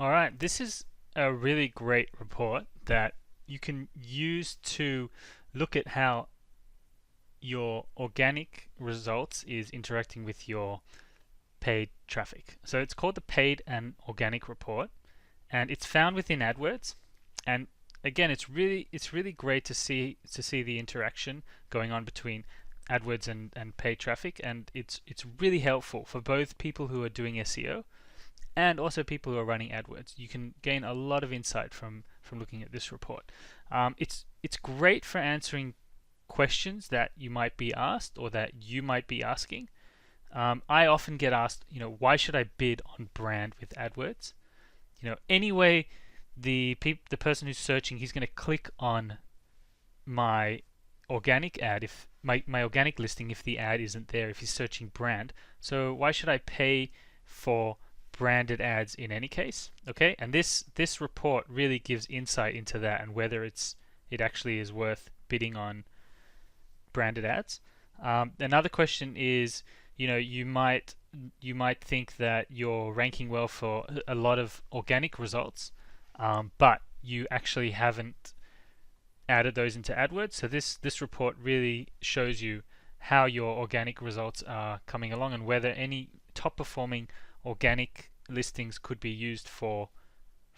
All right, this is a really great report that you can use to look at how your organic results is interacting with your paid traffic. So it's called the Paid and Organic Report, and it's found within AdWords. And again, it's really great to see the interaction going on between AdWords and paid traffic, and it's really helpful for both people who are doing SEO and also people who are running AdWords. You can gain a lot of insight from looking at this report. It's great for answering questions that you might be asked or that you might be asking. I often get asked, why should I bid on brand with AdWords? Anyway, the person who's searching, he's going to click on my organic ad, if my organic listing, if the ad isn't there, if he's searching brand. So why should I pay for branded ads in any case? Okay, and this report really gives insight into that and whether it actually is worth bidding on branded ads. Another question is, you might think that you're ranking well for a lot of organic results, but you actually haven't added those into AdWords. So this report really shows you how your organic results are coming along and whether any top performing organic listings could be used for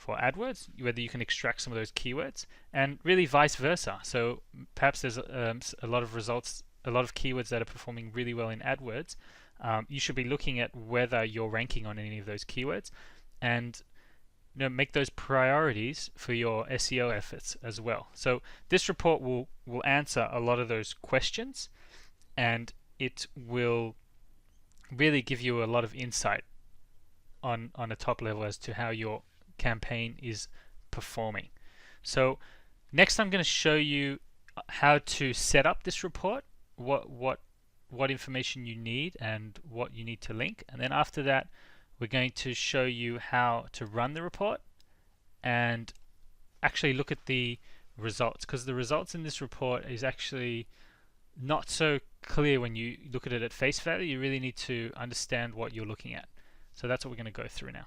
AdWords, whether you can extract some of those keywords, and really vice versa. So perhaps there's a lot of results, a lot of keywords that are performing really well in AdWords. You should be looking at whether you're ranking on any of those keywords, and make those priorities for your SEO efforts as well. So this report will answer a lot of those questions, and it will really give you a lot of insight on a top level as to how your campaign is performing. So next I'm going to show you how to set up this report, what information you need and what you need to link, and then after that we're going to show you how to run the report and actually look at the results, because the results in this report is actually not so clear when you look at it at face value. You really need to understand what you're looking at. So that's what we're going to go through now.